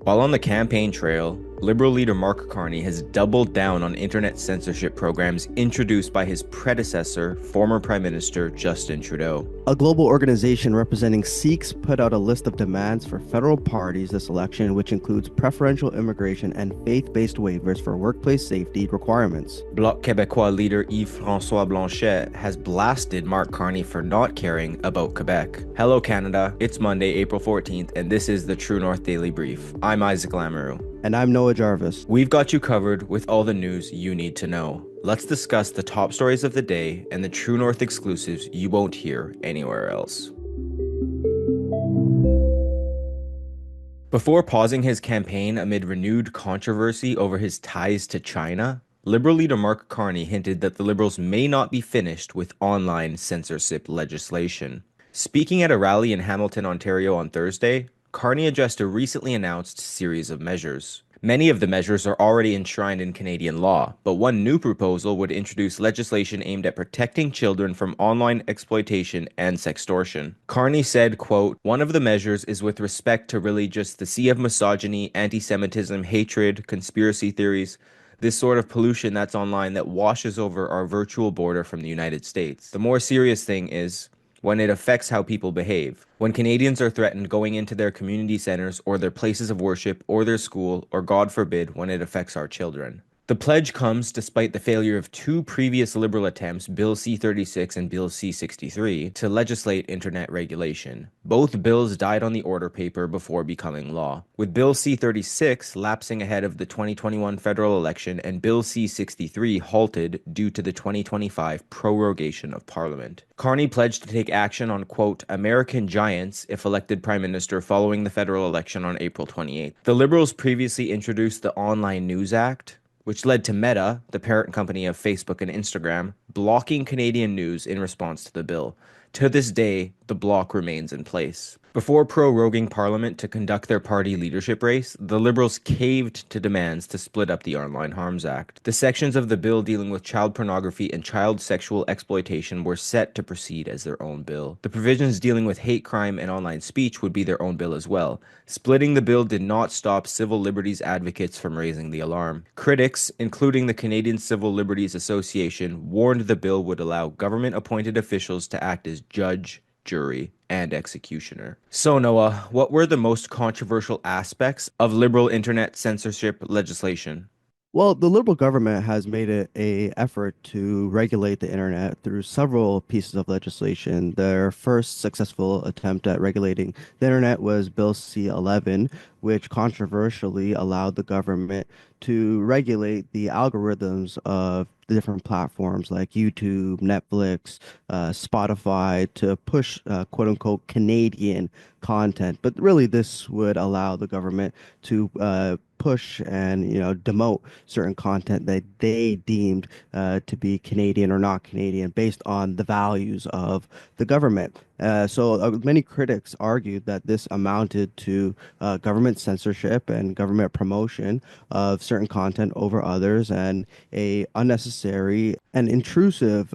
While on the campaign trail, Liberal leader Mark Carney has doubled down on internet censorship programs introduced by his predecessor, former Prime Minister Justin Trudeau. A global organization representing Sikhs put out a list of demands for federal parties this election, which includes preferential immigration and faith-based waivers for workplace safety requirements. Bloc Quebecois leader Yves-Francois Blanchet has blasted Mark Carney for not caring about Quebec. Hello Canada, it's Monday, April 14th, and this is the True North Daily Brief. I'm Isaac Lamoureux. And I'm Noah Jarvis. We've got you covered with all the news you need to know. Let's discuss the top stories of the day and the True North exclusives you won't hear anywhere else. Before pausing his campaign amid renewed controversy over his ties to China, Liberal leader Mark Carney hinted that the Liberals may not be finished with online censorship legislation. Speaking at a rally in Hamilton, Ontario on Thursday, Carney addressed a recently announced series of measures. Many of the measures are already enshrined in Canadian law, but one new proposal would introduce legislation aimed at protecting children from online exploitation and sextortion. Carney said, quote, "One of the measures is with respect to really just the sea of misogyny, anti-Semitism, hatred, conspiracy theories, this sort of pollution that's online that washes over our virtual border from the United States. The more serious thing is when it affects how people behave. When Canadians are threatened going into their community centers or their places of worship or their school, or God forbid, when it affects our children." The pledge comes despite the failure of two previous Liberal attempts, Bill C-36 and Bill C-63, to legislate internet regulation. Both bills died on the order paper before becoming law, with Bill C-36 lapsing ahead of the 2021 federal election and Bill C-63 halted due to the 2025 prorogation of Parliament. Carney pledged to take action on, quote, American giants if elected Prime Minister following the federal election on April 28th. The Liberals previously introduced the Online News Act, which led to Meta, the parent company of Facebook and Instagram, blocking Canadian news in response to the bill. To this day, the block remains in place. Before proroguing Parliament to conduct their party leadership race, the Liberals caved to demands to split up the Online Harms Act. The sections of the bill dealing with child pornography and child sexual exploitation were set to proceed as their own bill. The provisions dealing with hate crime and online speech would be their own bill as well. Splitting the bill did not stop civil liberties advocates from raising the alarm. Critics, including the Canadian Civil Liberties Association, warned the bill would allow government-appointed officials to act as judge, jury, and executioner. So Noah, what were the most controversial aspects of Liberal internet censorship legislation? Well, the Liberal government has made it a effort to regulate the internet through several pieces of legislation. Their first successful attempt at regulating the internet was Bill C-11, which controversially allowed the government to regulate the algorithms of the different platforms like YouTube, Netflix, Spotify to push quote unquote Canadian content. But really, this would allow the government to push and demote certain content that they deemed to be Canadian or not Canadian based on the values of the government. So many critics argued that this amounted to government censorship and government promotion of certain content over others, and a unnecessary and intrusive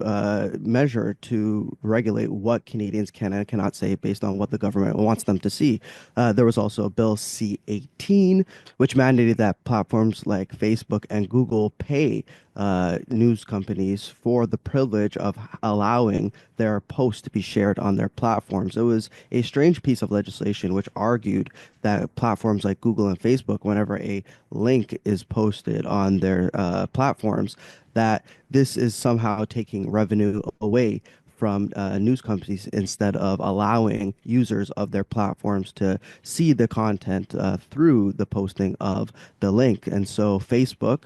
measure to regulate what Canadians can and cannot say based on what the government wants them to see. There was also Bill C-18, which mandated that platforms like Facebook and Google pay news companies for the privilege of allowing their posts to be shared on their platforms. It was a strange piece of legislation which argued that platforms like Google and Facebook, whenever a link is posted on their platforms, that this is somehow taking revenue away from news companies instead of allowing users of their platforms to see the content through the posting of the link. And so Facebook,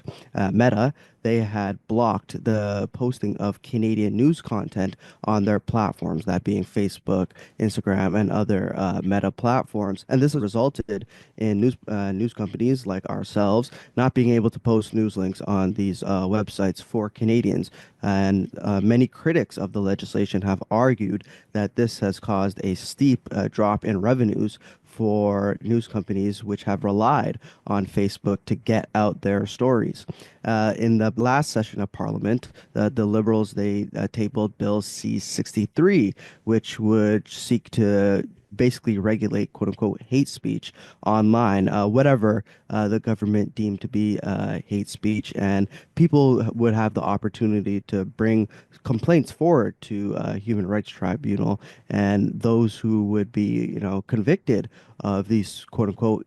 Meta, they had blocked the posting of Canadian news content on their platforms, that being Facebook, Instagram, and other Meta platforms. And this has resulted in news companies like ourselves not being able to post news links on these websites for Canadians. And many critics of the legislation have argued that this has caused a steep drop in revenues for news companies which have relied on Facebook to get out their stories. In the last session of Parliament, the Liberals, they tabled Bill C-63, which would seek to basically regulate quote unquote hate speech online, whatever the government deemed to be hate speech. And people would have the opportunity to bring complaints forward to human rights tribunal, and those who would be, convicted of these quote unquote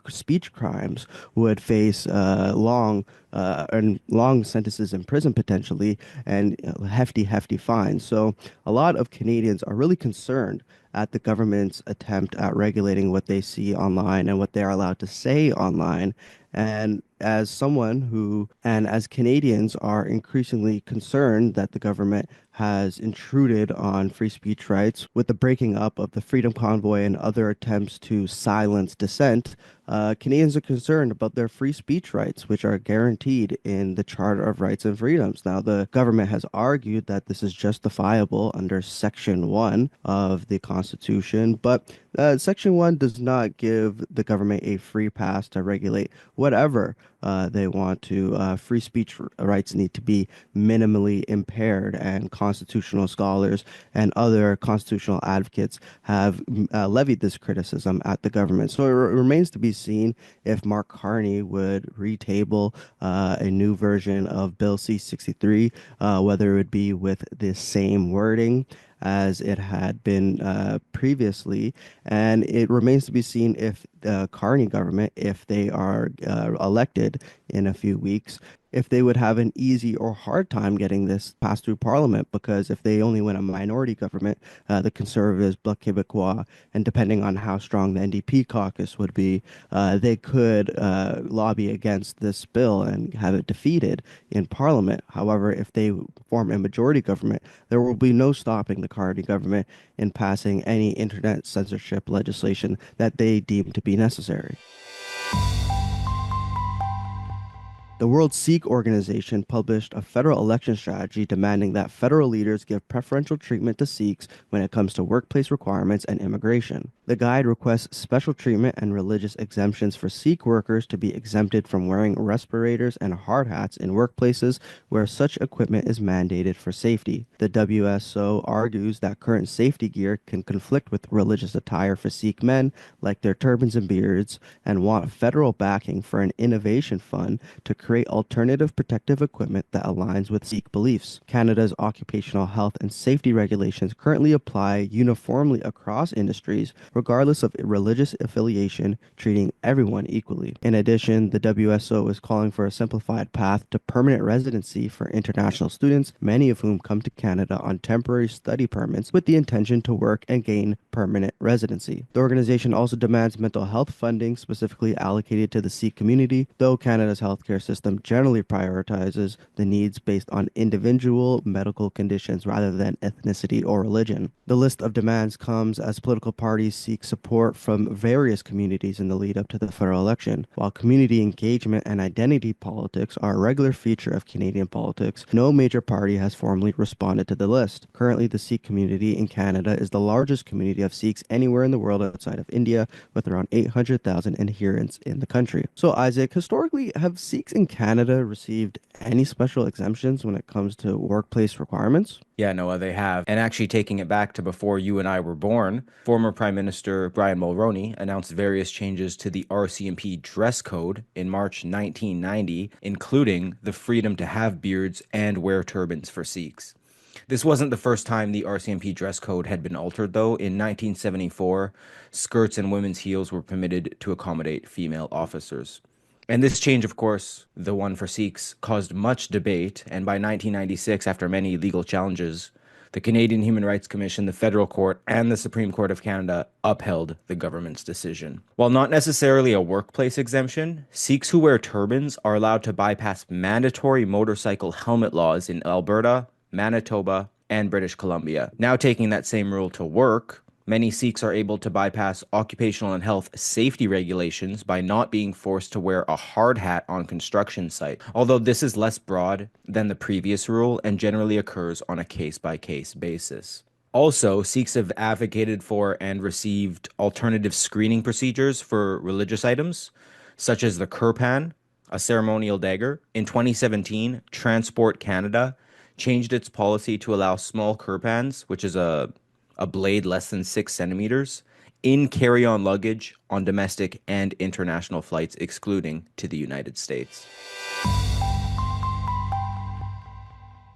speech crimes would face long sentences in prison potentially, and hefty fines. So a lot of Canadians are really concerned at the government's attempt at regulating what they see online and what they are allowed to say online. And as Canadians are increasingly concerned that the government has intruded on free speech rights with the breaking up of the Freedom Convoy and other attempts to silence dissent, Canadians are concerned about their free speech rights, which are guaranteed in the Charter of Rights and Freedoms. Now, the government has argued that this is justifiable under Section 1 of the Constitution, but Section 1 does not give the government a free pass to regulate whatever they want to. Free speech rights need to be minimally impaired, and constitutional scholars and other constitutional advocates have levied this criticism at the government. So it remains to be seen if Mark Carney would retable a new version of Bill C-63, whether it would be with the same wording as it had been previously. And it remains to be seen if the Carney government, if they are elected in a few weeks, if they would have an easy or hard time getting this passed through Parliament, because if they only win a minority government, the Conservatives, Bloc Quebecois, and depending on how strong the NDP caucus would be, they could lobby against this bill and have it defeated in Parliament. However, if they form a majority government, there will be no stopping the Carney government in passing any internet censorship legislation that they deem to be necessary. The World Sikh Organization published a federal election strategy demanding that federal leaders give preferential treatment to Sikhs when it comes to workplace requirements and immigration. The guide requests special treatment and religious exemptions for Sikh workers to be exempted from wearing respirators and hard hats in workplaces where such equipment is mandated for safety. The WSO argues that current safety gear can conflict with religious attire for Sikh men, like their turbans and beards, and want federal backing for an innovation fund to create alternative protective equipment that aligns with Sikh beliefs. Canada's occupational health and safety regulations currently apply uniformly across industries, regardless of religious affiliation, treating everyone equally. In addition, the WSO is calling for a simplified path to permanent residency for international students, many of whom come to Canada on temporary study permits with the intention to work and gain permanent residency. The organization also demands mental health funding specifically allocated to the Sikh community, though Canada's healthcare system generally prioritizes the needs based on individual medical conditions rather than ethnicity or religion. The list of demands comes as political parties seek support from various communities in the lead up to the federal election. While community engagement and identity politics are a regular feature of Canadian politics, no major party has formally responded to the list. Currently, the Sikh community in Canada is the largest community of Sikhs anywhere in the world outside of India, with around 800,000 adherents in the country. So, Isaac, historically, have Sikhs in Canada received any special exemptions when it comes to workplace requirements? Yeah, Noah, they have. And actually, taking it back to before you and I were born, former Prime Minister Brian Mulroney announced various changes to the RCMP dress code in March 1990, including the freedom to have beards and wear turbans for Sikhs. This wasn't the first time the RCMP dress code had been altered, though. In 1974, skirts and women's heels were permitted to accommodate female officers. And this change, of course, the one for Sikhs, caused much debate, and by 1996, after many legal challenges, the Canadian Human Rights Commission, the Federal Court, and the Supreme Court of Canada upheld the government's decision. While not necessarily a workplace exemption, Sikhs who wear turbans are allowed to bypass mandatory motorcycle helmet laws in Alberta, Manitoba, and British Columbia. Now taking that same rule to work, many Sikhs are able to bypass occupational and health safety regulations by not being forced to wear a hard hat on construction site, although this is less broad than the previous rule and generally occurs on a case-by-case basis. Also, Sikhs have advocated for and received alternative screening procedures for religious items, such as the kirpan, a ceremonial dagger. In 2017, Transport Canada changed its policy to allow small kirpans, which is a blade less than 6 centimeters, in carry-on luggage on domestic and international flights, excluding to the United States.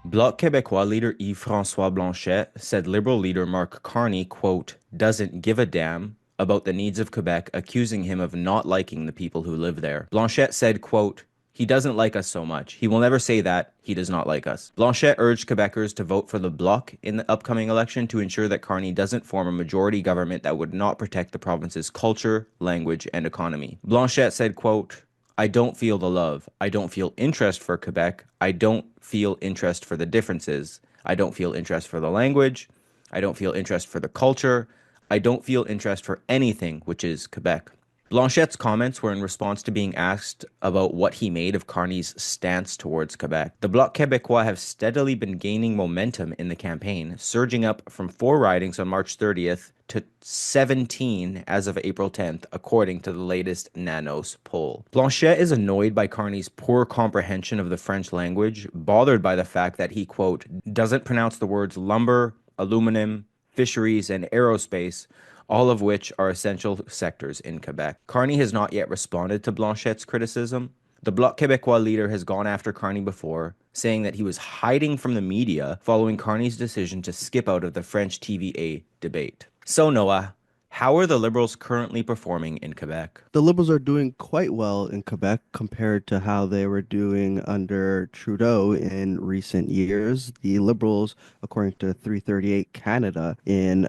Bloc Quebecois leader Yves-Francois Blanchet said Liberal leader Mark Carney, quote, doesn't give a damn about the needs of Quebec, accusing him of not liking the people who live there. Blanchet said, quote, he doesn't like us so much. He will never say that. He does not like us. Blanchet urged Quebecers to vote for the Bloc in the upcoming election to ensure that Carney doesn't form a majority government that would not protect the province's culture, language, and economy. Blanchet said, quote, I don't feel the love. I don't feel interest for Quebec. I don't feel interest for the differences. I don't feel interest for the language. I don't feel interest for the culture. I don't feel interest for anything which is Quebec. Blanchet's comments were in response to being asked about what he made of Carney's stance towards Quebec. The Bloc Québécois have steadily been gaining momentum in the campaign, surging up from 4 ridings on March 30th to 17 as of April 10th, according to the latest Nanos poll. Blanchet is annoyed by Carney's poor comprehension of the French language, bothered by the fact that he, quote, doesn't pronounce the words lumber, aluminum, fisheries, and aerospace, all of which are essential sectors in Quebec. Carney has not yet responded to Blanchet's criticism. The Bloc Québécois leader has gone after Carney before, saying that he was hiding from the media following Carney's decision to skip out of the French TVA debate. So, Noah, how are the Liberals currently performing in Quebec? The Liberals are doing quite well in Quebec compared to how they were doing under Trudeau in recent years. The Liberals, according to 338 Canada in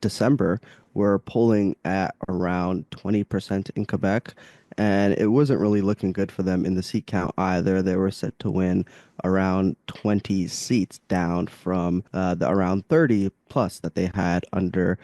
December, were polling at around 20% in Quebec, and it wasn't really looking good for them in the seat count either. They were set to win around 20 seats, down from the around 30 plus that they had under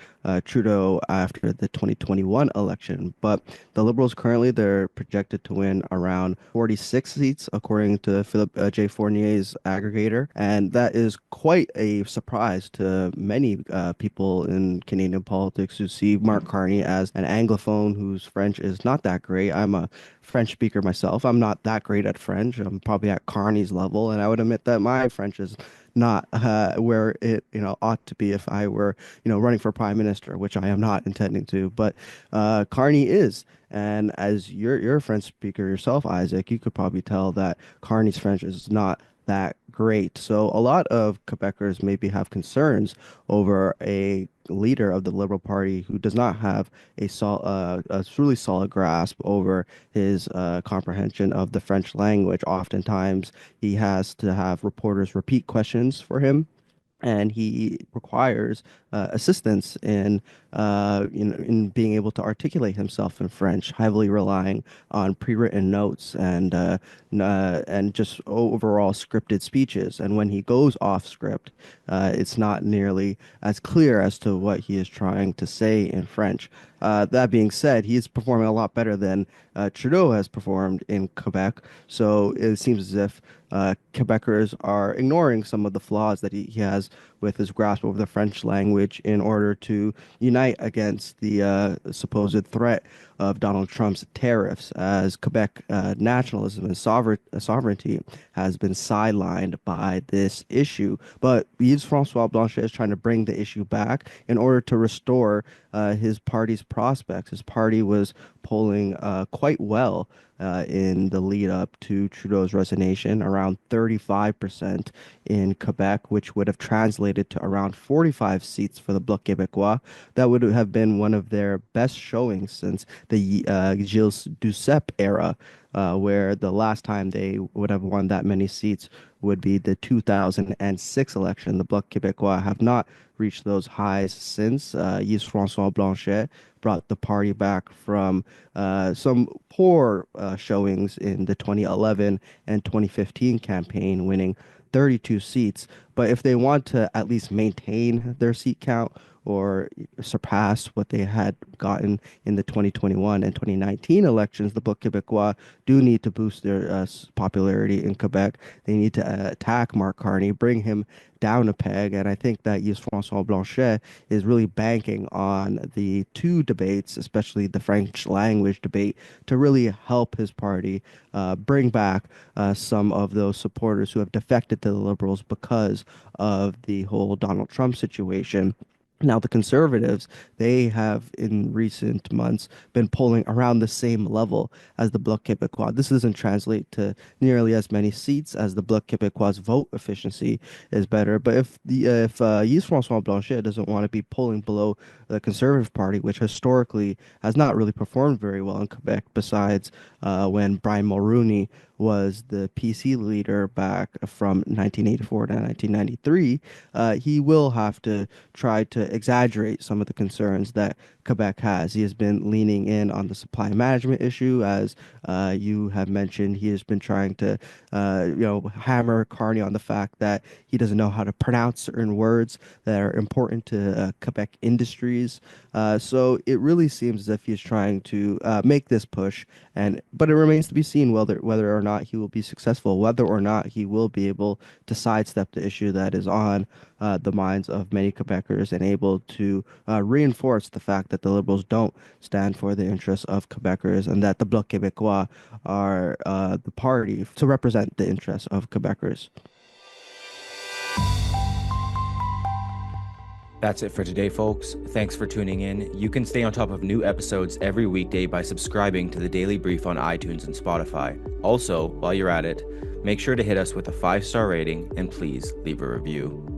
Trudeau after the 2021 election. But the Liberals currently, they're projected to win around 46 seats, according to Philip J. Fournier's aggregator. And that is quite a surprise to many people in Canadian politics who see Mark Carney as an Anglophone whose French is not that great. I'm a French speaker myself. I'm not that great at French. I'm probably at Carney's level, and I would admit that my French is not where it ought to be if I were running for prime minister, which I am not intending to. But Carney is, and as you're a French speaker yourself, Isaac, you could probably tell that Carney's French is not that great. So a lot of Quebecers maybe have concerns over a leader of the Liberal Party who does not have a truly solid grasp over his comprehension of the French language. Oftentimes, he has to have reporters repeat questions for him, and he requires assistance in being able to articulate himself in French, heavily relying on pre-written notes and just overall scripted speeches. And when he goes off script, it's not nearly as clear as to what he is trying to say in French. That being said, he is performing a lot better than Trudeau has performed in Quebec. So it seems as if Quebecers are ignoring some of the flaws that he has with his grasp of the French language in order to unite against the supposed threat of Donald Trump's tariffs, as Quebec nationalism and sovereignty has been sidelined by this issue. But Yves-Francois Blanchet is trying to bring the issue back in order to restore his party's prospects. His party was polling quite well in the lead up to Trudeau's resignation, around 35% in Quebec, which would have translated to around 45 seats for the Bloc Québécois. That would have been one of their best showings since the Gilles Duceppe era, where the last time they would have won that many seats would be the 2006 election. The Bloc Québécois have not reached those highs since. Yves-Francois Blanchet brought the party back from some poor showings in the 2011 and 2015 campaign, winning 32 seats. But if they want to at least maintain their seat count or surpass what they had gotten in the 2021 and 2019 elections, the Bloc Québécois do need to boost their popularity in Quebec. They need to attack Mark Carney, bring him down a peg. And I think that Yves-Francois Blanchet is really banking on the two debates, especially the French language debate, to really help his party bring back some of those supporters who have defected to the Liberals because of the whole Donald Trump situation. Now, the Conservatives, they have in recent months been polling around the same level as the Bloc Quebecois. This doesn't translate to nearly as many seats as the Bloc Quebecois' vote efficiency is better. But if Yves-Francois Blanchet doesn't want to be polling below the Conservative Party, which historically has not really performed very well in Quebec, besides when Brian Mulroney was the PC leader back from 1984 to 1993, he will have to try to exaggerate some of the concerns that Quebec has. He has been leaning in on the supply management issue, as you have mentioned. He has been trying to, hammer Carney on the fact that he doesn't know how to pronounce certain words that are important to Quebec industries. So it really seems as if he's trying to make this push, but it remains to be seen whether or not he will be successful, whether or not he will be able to sidestep the issue that is on the minds of many Quebecers and able to reinforce the fact that the Liberals don't stand for the interests of Quebecers and that the Bloc Québécois are the party to represent the interests of Quebecers. That's it for today, folks. Thanks for tuning in. You can stay on top of new episodes every weekday by subscribing to the Daily Brief on iTunes and Spotify. Also, while you're at it, make sure to hit us with a 5-star rating and please leave a review.